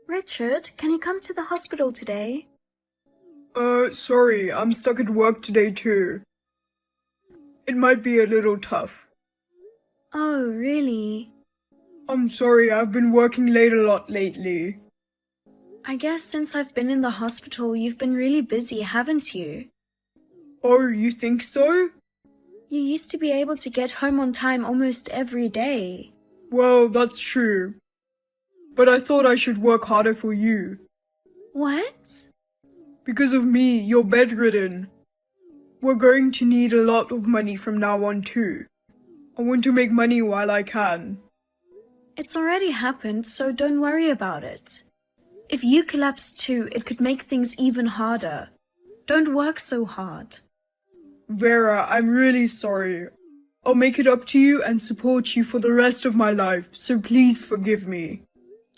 Richard, can you come to the hospital today? Sorry, I'm stuck at work today too. It might be a little tough. Oh, really? I'm sorry, I've been working late a lot lately. I guess since I've been in the hospital, you've been really busy, haven't you? Oh, you think so? You used to be able to get home on time almost every day. Well, that's true. But I thought I should work harder for you. What? Because of me, you're bedridden. We're going to need a lot of money from now on too. I want to make money while I can. It's already happened, so don't worry about it. If you collapse too, it could make things even harder. Don't work so hard. Vera, I'm really sorry. I'll make it up to you and support you for the rest of my life, so please forgive me.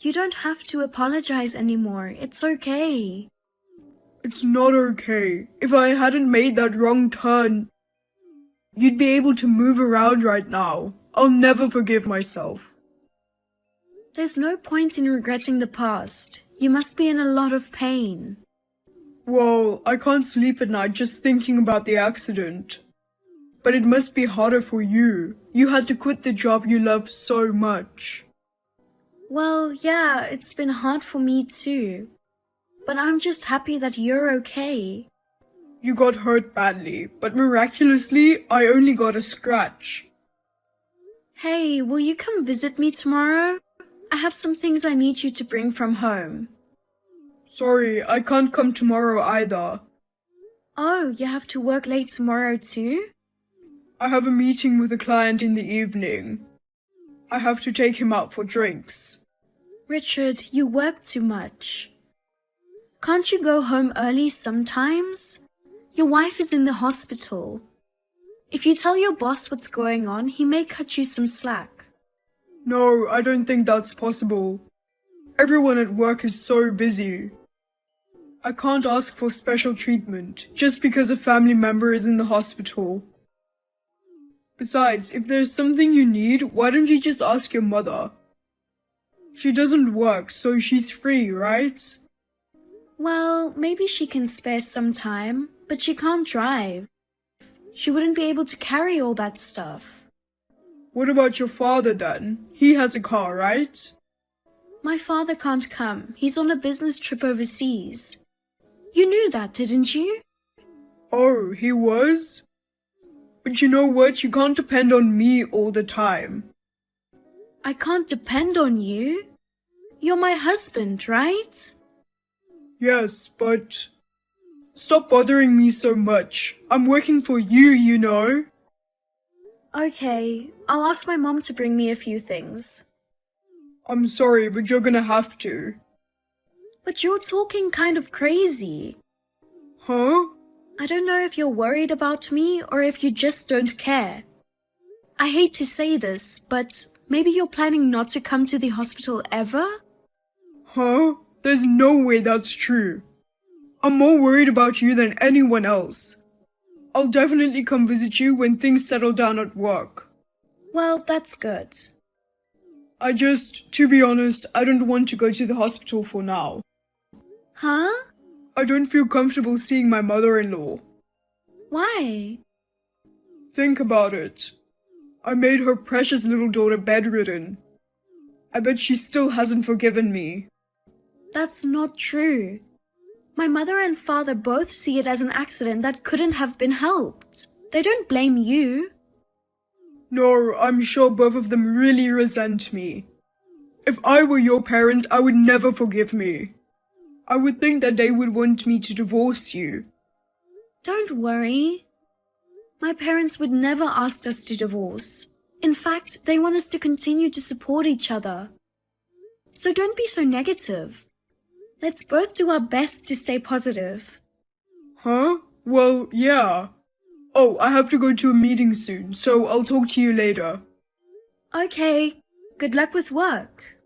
You don't have to apologize anymore. It's okay. It's not okay. If I hadn't made that wrong turn, you'd be able to move around right now. I'll never forgive myself. There's no point in regretting the past. You must be in a lot of pain. Well, I can't sleep at night just thinking about the accident. But it must be harder for you. You had to quit the job you love so much. Well, yeah, it's been hard for me too. But I'm just happy that you're okay. You got hurt badly, but miraculously, I only got a scratch. Hey, will you come visit me tomorrow? I have some things I need you to bring from home. Sorry, I can't come tomorrow either. Oh, you have to work late tomorrow too? I have a meeting with a client in the evening. I have to take him out for drinks. Richard, you work too much. Can't you go home early sometimes? Your wife is in the hospital. If you tell your boss what's going on, he may cut you some slack. No, I don't think that's possible. Everyone at work is so busy. I can't ask for special treatment just because a family member is in the hospital. Besides, if there's something you need, why don't you just ask your mother? She doesn't work, so she's free, right? Well, maybe she can spare some time, but she can't drive. She wouldn't be able to carry all that stuff. What about your father then? He has a car, right? My father can't come. He's on a business trip overseas. You knew that, didn't you? Oh, he was? But you know what? You can't depend on me all the time. I can't depend on you. You're my husband, right? Yes, but... Stop bothering me so much. I'm working for you, you know. Okay, I'll ask my mom to bring me a few things. I'm sorry, but you're gonna have to. But you're talking kind of crazy. Huh? I don't know if you're worried about me or if you just don't care. I hate to say this, but maybe you're planning not to come to the hospital ever? Huh? There's no way that's true. I'm more worried about you than anyone else. I'll definitely come visit you when things settle down at work. Well, that's good. To be honest, I don't want to go to the hospital for now. Huh? I don't feel comfortable seeing my mother-in-law. Why? Think about it. I made her precious little daughter bedridden. I bet she still hasn't forgiven me. That's not true. My mother and father both see it as an accident that couldn't have been helped. They don't blame you. No, I'm sure both of them really resent me. If I were your parents, I would never forgive me. I would think that they would want me to divorce you. Don't worry. My parents would never ask us to divorce. In fact, they want us to continue to support each other. So don't be so negative. Let's both do our best to stay positive. Huh? Well, yeah. Oh, I have to go to a meeting soon, so I'll talk to you later. Okay, good luck with work.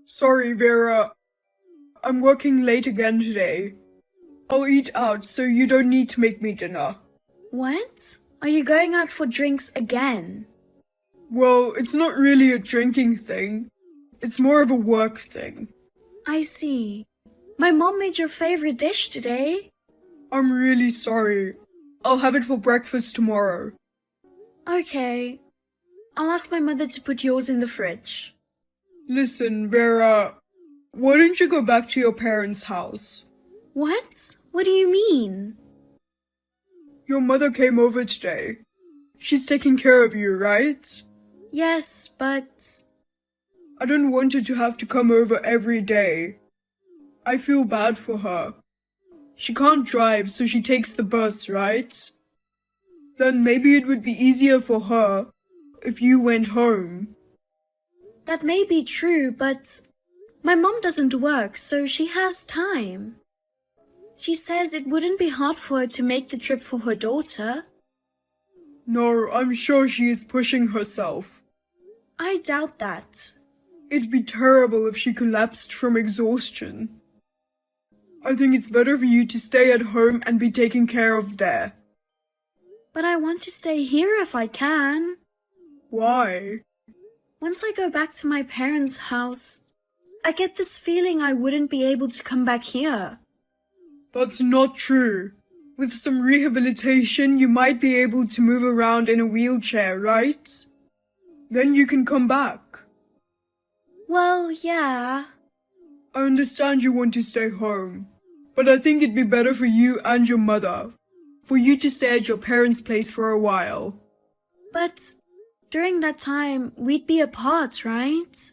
Sorry, Vera. I'm working late again today. I'll eat out, so you don't need to make me dinner. What? Are you going out for drinks again? Well, it's not really a drinking thing. It's more of a work thing. I see. My mom made your favorite dish today. I'm really sorry. I'll have it for breakfast tomorrow. Okay. I'll ask my mother to put yours in the fridge. Listen, Vera, why don't you go back to your parents' house? What? What do you mean? Your mother came over today. She's taking care of you, right? Yes, but... I don't want her to have to come over every day. I feel bad for her. She can't drive, so she takes the bus, right? Then maybe it would be easier for her if you went home. That may be true, but my mom doesn't work, so she has time. She says it wouldn't be hard for her to make the trip for her daughter. No, I'm sure she is pushing herself. I doubt that. It'd be terrible if she collapsed from exhaustion. I think it's better for you to stay at home and be taken care of there. But I want to stay here if I can. Why? Once I go back to my parents' house, I get this feeling I wouldn't be able to come back here. That's not true. With some rehabilitation, you might be able to move around in a wheelchair, right? Then you can come back. Well, yeah. I understand you want to stay home, but I think it'd be better for you and your mother, for you to stay at your parents' place for a while. But during that time, we'd be apart, right?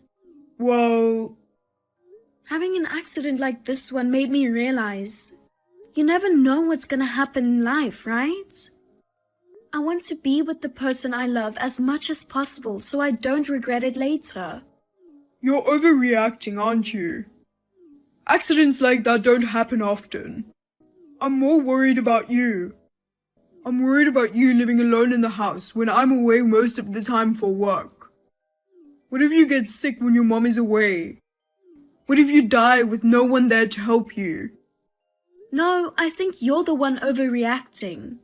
Well, Having an accident like this one made me realize you never know what's gonna happen in life, right? I want to be with the person I love as much as possible so I don't regret it later. you're overreacting, aren't you? Accidents like that don't happen often. I'm more worried about you. I'm worried about you living alone in the house when I'm away most of the time for work. What if you get sick when your mom is away? What if you die with no one there to help you? No, I think you're the one overreacting.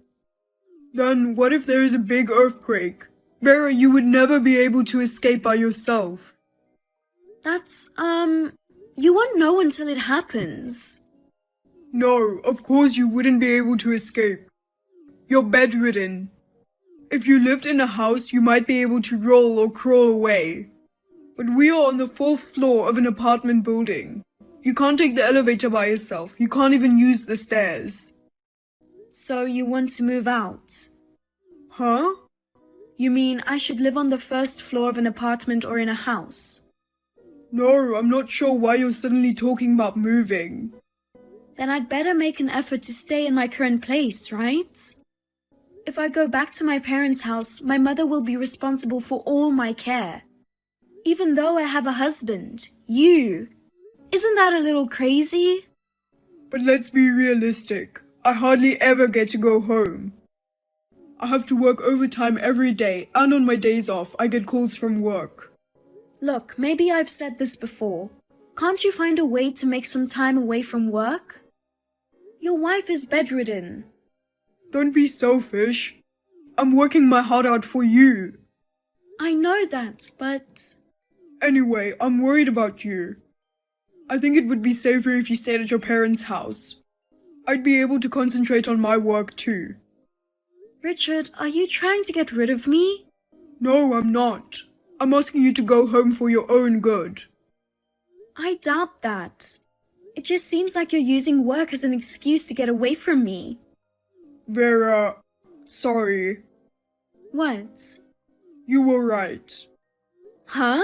Then what if there is a big earthquake? Vera, you would never be able to escape by yourself. That's, you won't know until it happens. No, of course you wouldn't be able to escape. You're bedridden. If you lived in a house, you might be able to roll or crawl away. But we are on the 4th floor of an apartment building. You can't take the elevator by yourself. You can't even use the stairs. So you want to move out? Huh? You mean I should live on the 1st floor of an apartment or in a house? No, I'm not sure why you're suddenly talking about moving. Then I'd better make an effort to stay in my current place, right? If I go back to my parents' house, my mother will be responsible for all my care. Even though I have a husband, you. Isn't that a little crazy? But let's be realistic. I hardly ever get to go home. I have to work overtime every day, and on my days off, I get calls from work. Look, maybe I've said this before. Can't you find a way to make some time away from work? Your wife is bedridden. Don't be selfish. I'm working my heart out for you. I know that, but... Anyway, I'm worried about you. I think it would be safer if you stayed at your parents' house. I'd be able to concentrate on my work too. Richard, are you trying to get rid of me? No, I'm not. I'm asking you to go home for your own good. I doubt that. It just seems like you're using work as an excuse to get away from me. Vera, sorry. What? You were right. Huh?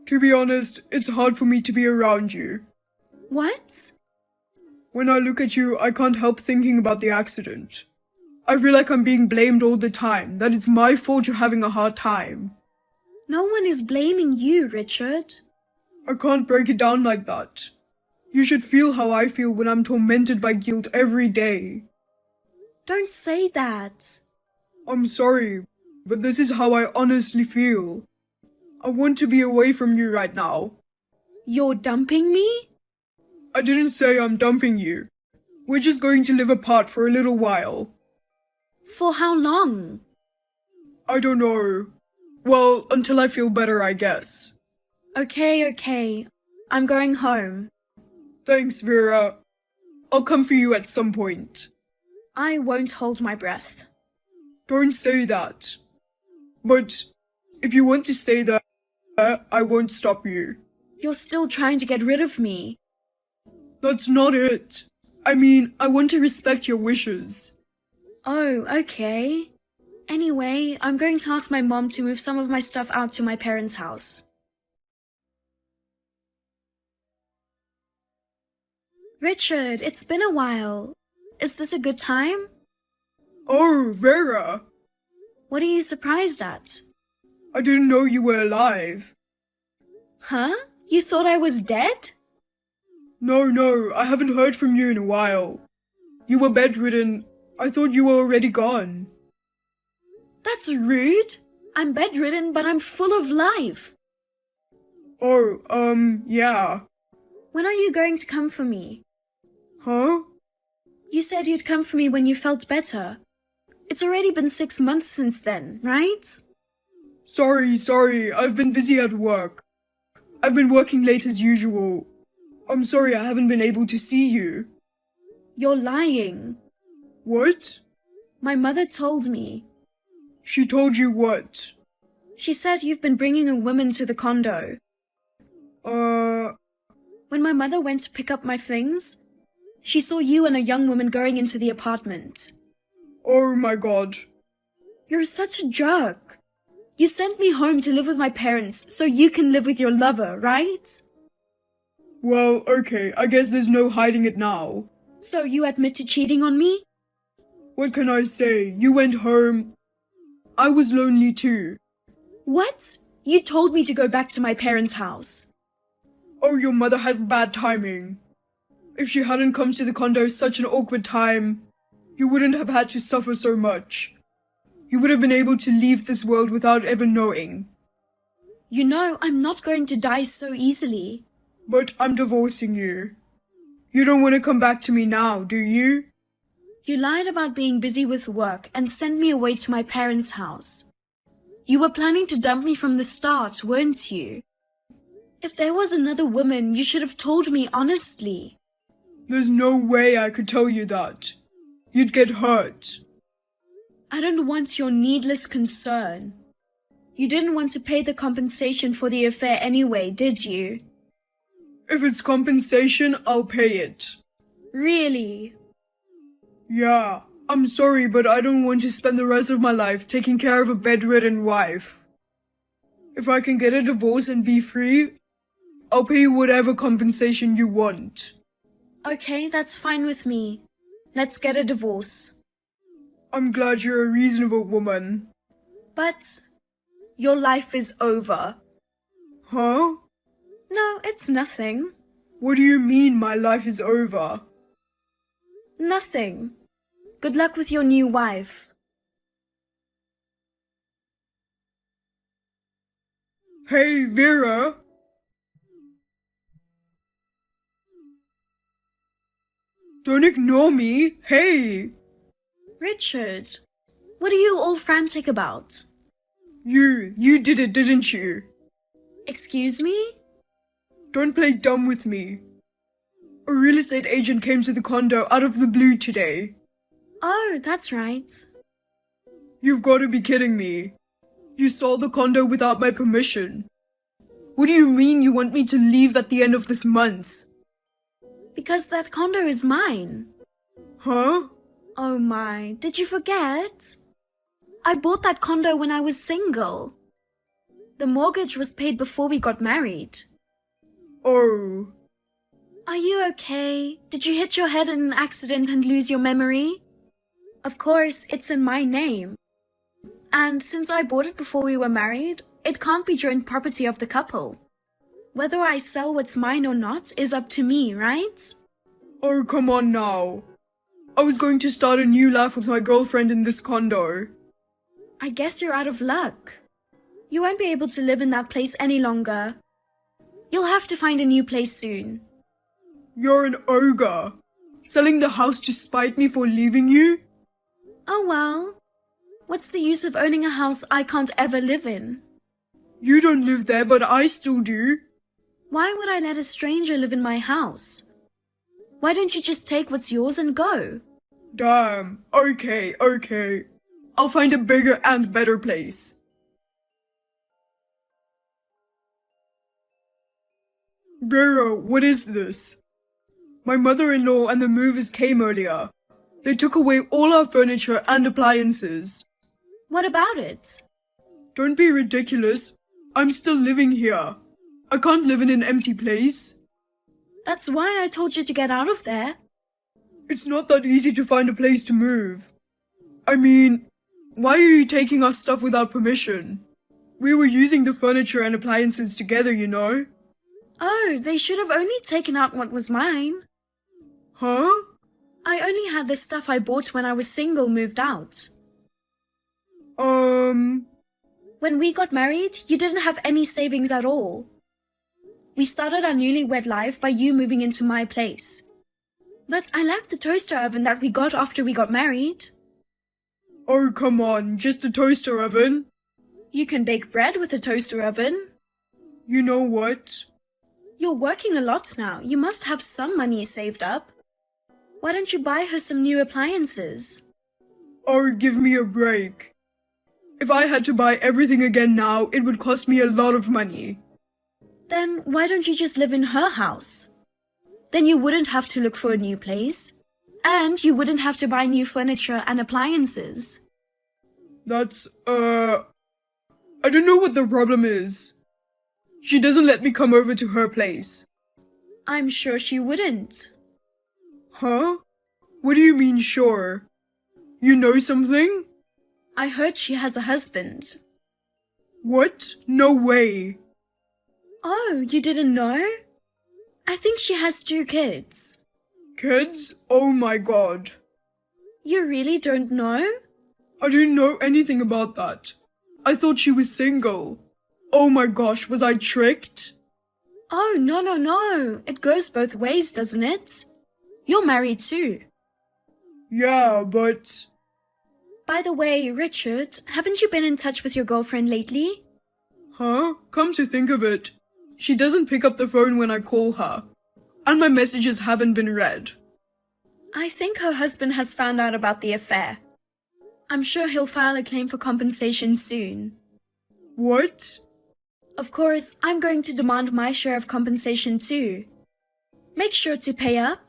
To be honest, it's hard for me to be around you. What? When I look at you, I can't help thinking about the accident. I feel like I'm being blamed all the time, that it's my fault you're having a hard time. No one is blaming you, Richard. I can't break it down like that. You should feel how I feel when I'm tormented by guilt every day. Don't say that. I'm sorry, but this is how I honestly feel. I want to be away from you right now. You're dumping me? I didn't say I'm dumping you. We're just going to live apart for a little while. For how long? I don't know. Well, until I feel better, I guess. Okay. I'm going home. Thanks, Vera. I'll come for you at some point. I won't hold my breath. Don't say that. But if you want to stay there, I won't stop you. You're still trying to get rid of me. That's not it. I mean, I want to respect your wishes. Oh, okay. Anyway, I'm going to ask my mom to move some of my stuff out to my parents' house. Richard, it's been a while. Is this a good time? Oh, Vera. What are you surprised at? I didn't know you were alive. Huh? You thought I was dead? No, I haven't heard from you in a while. You were bedridden. I thought you were already gone. That's rude. I'm bedridden, but I'm full of life. Oh, yeah. When are you going to come for me? Huh? You said you'd come for me when you felt better. It's already been 6 months since then, right? Sorry, I've been busy at work. I've been working late as usual. I'm sorry I haven't been able to see you. You're lying. What? My mother told me. She told you what? She said you've been bringing a woman to the condo. When my mother went to pick up my things, she saw you and a young woman going into the apartment. Oh my god. You're such a jerk. You sent me home to live with my parents so you can live with your lover, right? Well, okay, I guess there's no hiding it now. So you admit to cheating on me? What can I say? You went home. I was lonely too. What? You told me to go back to my parents' house. Oh, your mother has bad timing. If she hadn't come to the condo such an awkward time, you wouldn't have had to suffer so much. You would have been able to leave this world without ever knowing. You know, I'm not going to die so easily. But I'm divorcing you. You don't want to come back to me now, do you? You lied about being busy with work and sent me away to my parents' house. You were planning to dump me from the start, weren't you? If there was another woman, you should have told me honestly. There's no way I could tell you that. You'd get hurt. I don't want your needless concern. You didn't want to pay the compensation for the affair anyway, did you? If it's compensation, I'll pay it. Really? Yeah, I'm sorry, but I don't want to spend the rest of my life taking care of a bedridden wife. If I can get a divorce and be free, I'll pay you whatever compensation you want. Okay, that's fine with me. Let's get a divorce. I'm glad you're a reasonable woman. But your life is over. Huh? No, it's nothing. What do you mean my life is over? Nothing. Good luck with your new wife. Hey, Vera. Don't ignore me. Hey. Richard, what are you all frantic about? You did it, didn't you? Excuse me? Don't play dumb with me. A real estate agent came to the condo out of the blue today. Oh, that's right. You've got to be kidding me. You sold the condo without my permission. What do you mean you want me to leave at the end of this month? Because that condo is mine. Huh? Oh my, did you forget? I bought that condo when I was single. The mortgage was paid before we got married. Oh. Are you okay? Did you hit your head in an accident and lose your memory? Of course, it's in my name. And since I bought it before we were married, it can't be joint property of the couple. Whether I sell what's mine or not is up to me, right? Oh, come on now. I was going to start a new life with my girlfriend in this condo. I guess you're out of luck. You won't be able to live in that place any longer. You'll have to find a new place soon. You're an ogre. Selling the house to spite me for leaving you? Oh well. What's the use of owning a house I can't ever live in? You don't live there, but I still do. Why would I let a stranger live in my house? Why don't you just take what's yours and go? Damn. Okay. I'll find a bigger and better place. Vera, what is this? My mother-in-law and the movers came earlier. They took away all our furniture and appliances. What about it? Don't be ridiculous. I'm still living here. I can't live in an empty place. That's why I told you to get out of there. It's not that easy to find a place to move. I mean, why are you taking our stuff without permission? We were using the furniture and appliances together, you know. Oh, they should have only taken out what was mine. Huh? I only had the stuff I bought when I was single moved out. When we got married, you didn't have any savings at all. We started our newlywed life by you moving into my place. But I left the toaster oven that we got after we got married. Oh, come on, just a toaster oven? You can bake bread with a toaster oven. You know what? You're working a lot now. You must have some money saved up. Why don't you buy her some new appliances? Oh, give me a break. If I had to buy everything again now, it would cost me a lot of money. Then why don't you just live in her house? Then you wouldn't have to look for a new place. And you wouldn't have to buy new furniture and appliances. That's, I don't know what the problem is. She doesn't let me come over to her place. I'm sure she wouldn't. Huh? What do you mean, sure? You know something? I heard she has a husband. What? No way. Oh, you didn't know? I think she has 2 kids. Kids? Oh my god. You really don't know? I didn't know anything about that. I thought she was single. Oh my gosh, was I tricked? Oh, no. It goes both ways, doesn't it? You're married too. Yeah, but... By the way, Richard, haven't you been in touch with your girlfriend lately? Huh? Come to think of it, she doesn't pick up the phone when I call her. And my messages haven't been read. I think her husband has found out about the affair. I'm sure he'll file a claim for compensation soon. What? Of course, I'm going to demand my share of compensation too. Make sure to pay up.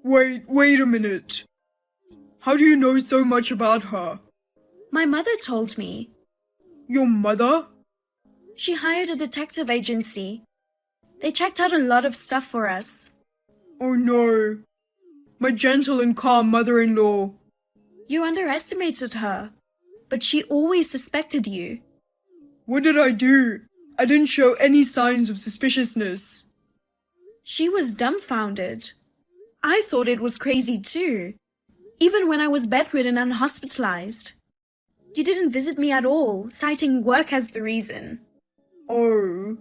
Wait a minute. How do you know so much about her? My mother told me. Your mother? She hired a detective agency. They checked out a lot of stuff for us. Oh no. My gentle and calm mother-in-law. You underestimated her, but she always suspected you. What did I do? I didn't show any signs of suspiciousness. She was dumbfounded. I thought it was crazy too, even when I was bedridden and hospitalized. You didn't visit me at all, citing work as the reason. Oh.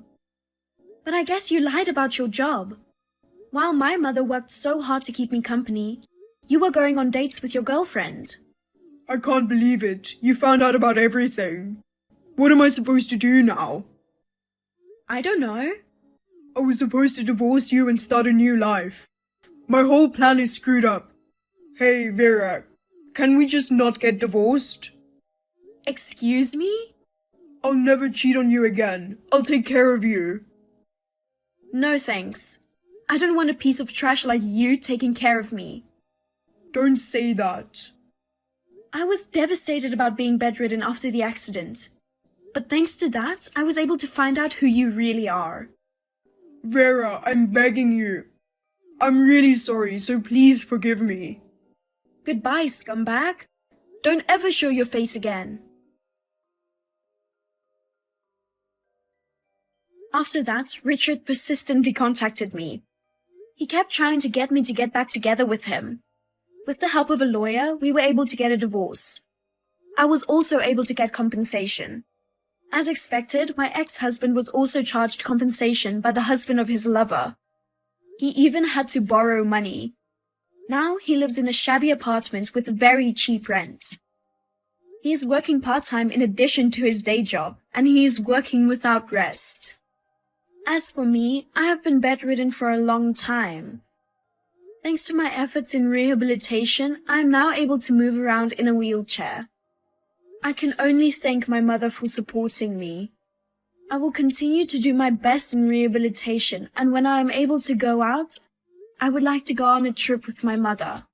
But I guess you lied about your job. While my mother worked so hard to keep me company, you were going on dates with your girlfriend. I can't believe it. You found out about everything. What am I supposed to do now? I don't know. I was supposed to divorce you and start a new life. My whole plan is screwed up. Hey, Vera, can we just not get divorced? Excuse me? I'll never cheat on you again. I'll take care of you. No thanks. I don't want a piece of trash like you taking care of me. Don't say that. I was devastated about being bedridden after the accident. But thanks to that, I was able to find out who you really are. Vera, I'm begging you. I'm really sorry, so please forgive me. Goodbye, scumbag. Don't ever show your face again. After that, Richard persistently contacted me. He kept trying to get me to get back together with him. With the help of a lawyer, we were able to get a divorce. I was also able to get compensation. As expected, my ex-husband was also charged compensation by the husband of his lover. He even had to borrow money. Now he lives in a shabby apartment with very cheap rent. He is working part-time in addition to his day job, and he is working without rest. As for me, I have been bedridden for a long time. Thanks to my efforts in rehabilitation, I am now able to move around in a wheelchair. I can only thank my mother for supporting me. I will continue to do my best in rehabilitation, and when I am able to go out, I would like to go on a trip with my mother.